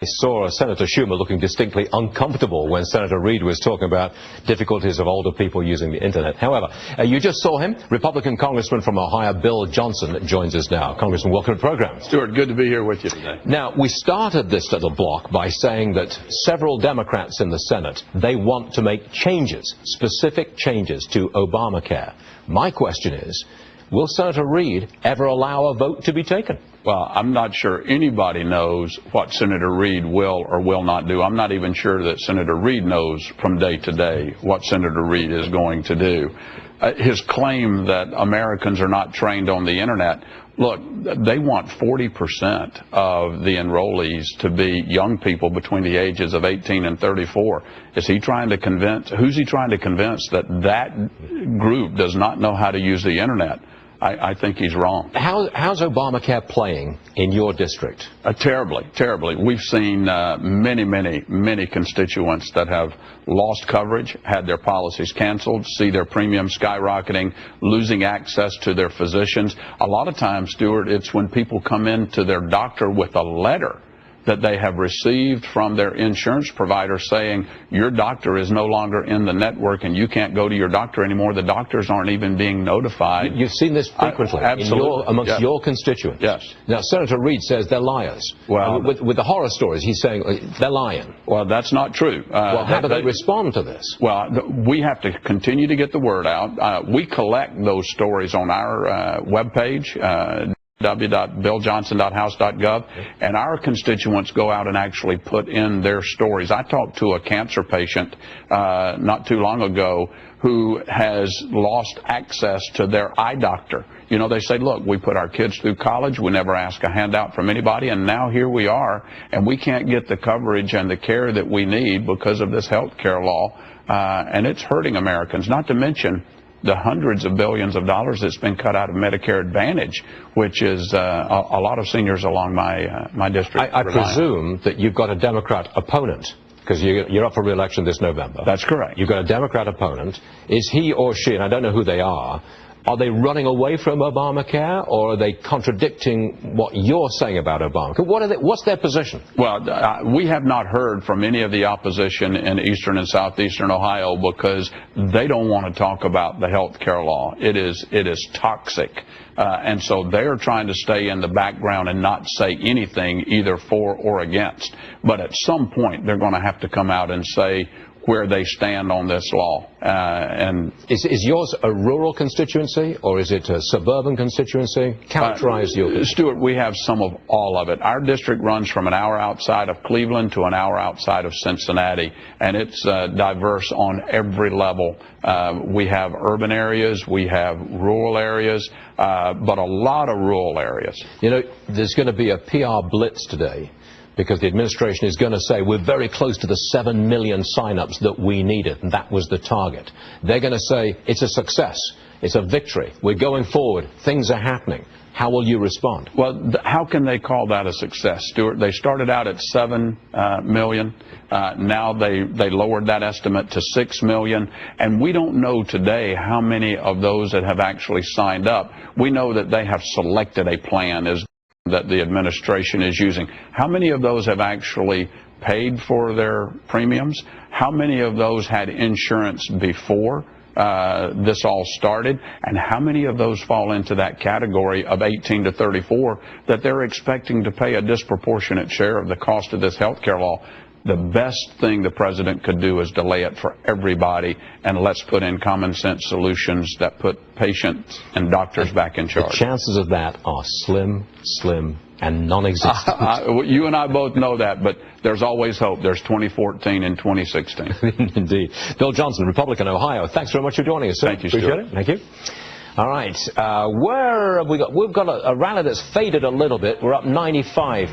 I saw Senator Schumer looking distinctly uncomfortable when Senator Reid was talking about difficulties of older people using the internet. However, you just saw him. Republican Congressman from Ohio, Bill Johnson, joins us now. Congressman, welcome to the program. Stuart, good to be here with you today. Now, we started this little block by saying that several Democrats in the Senate, they want to make changes, specific changes to Obamacare. My question is, will Senator Reid ever allow a vote to be taken? Well, I'm not sure anybody knows what Senator Reid will or will not do. I'm not even sure that Senator Reid knows from day to day what Senator Reid is going to do. His claim that Americans are not trained on the internet, look, they want 40% of the enrollees to be young people between the ages of 18 and 34. Is he trying to convince, who's he trying to convince that that group does not know how to use the internet? I think he's wrong. How's Obamacare playing in your district? Terribly, terribly. We've seen many constituents that have lost coverage, had their policies canceled, see their premiums skyrocketing, losing access to their physicians. A lot of times, Stuart, it's when people come into their doctor with a letter that they have received from their insurance provider saying your doctor is no longer in the network and you can't go to your doctor anymore. The doctors aren't even being notified. You've seen this frequently amongst your constituents. Yes. Now, Senator Reid says they're liars. Well, with the horror stories, he's saying they're lying. Well, that's not true. Well, how do they respond to this? Well, we have to continue to get the word out. We collect those stories on our webpage, www.billjohnson.house.gov, and our constituents go out and actually put in their stories. I talked to a cancer patient not too long ago who has lost access to their eye doctor. You know, they say, look, we put our kids through college, we never ask a handout from anybody, and now here we are, and we can't get the coverage and the care that we need because of this health care law, and it's hurting Americans, not to mention the hundreds of billions of dollars that's been cut out of Medicare Advantage, which is a lot of seniors along my district. I presume that you've got a Democrat opponent, because you're up for re-election this November. That's correct. You've got a Democrat opponent. Is he or she, and I don't know who they are they running away from Obamacare, or are they contradicting what you're saying about Obamacare? What's their position? Well, we have not heard from any of the opposition in eastern and southeastern Ohio because they don't want to talk about the health care law. It is toxic. And so they're trying to stay in the background and not say anything either for or against. But at some point, they're going to have to come out and say where they stand on this law. And is yours a rural constituency, or is it a suburban constituency? Characterize your... Stuart, we have some of all of it. Our district runs from an hour outside of Cleveland to an hour outside of Cincinnati, and it's diverse on every level. We have urban areas, we have rural areas, but a lot of rural areas. You know, there's going to be a PR blitz today, because the administration is going to say we're very close to the 7 million sign-ups that we needed, and that was the target. They're going to say it's a success, it's a victory, we're going forward, things are happening. How will you respond? Well, how can they call that a success, Stuart? They started out at 7 million. Now they lowered that estimate to 6 million. And we don't know today how many of those that have actually signed up. We know that they have selected a plan that the administration is using. How many of those have actually paid for their premiums? How many of those had insurance before this all started? And how many of those fall into that category of 18 to 34 that they're expecting to pay a disproportionate share of the cost of this health care law? The best thing the president could do is delay it for everybody, and let's put in common sense solutions that put patients and doctors back in charge. The chances of that are slim, and non-existent. You and I both know that, but there's always hope. There's 2014 and 2016. Indeed. Bill Johnson, Republican, Ohio. Thanks very much for joining us, sir. Thank you, Stuart. Appreciate it. Thank you. All right. Where have we got? We've got a rally that's faded a little bit. We're up 95.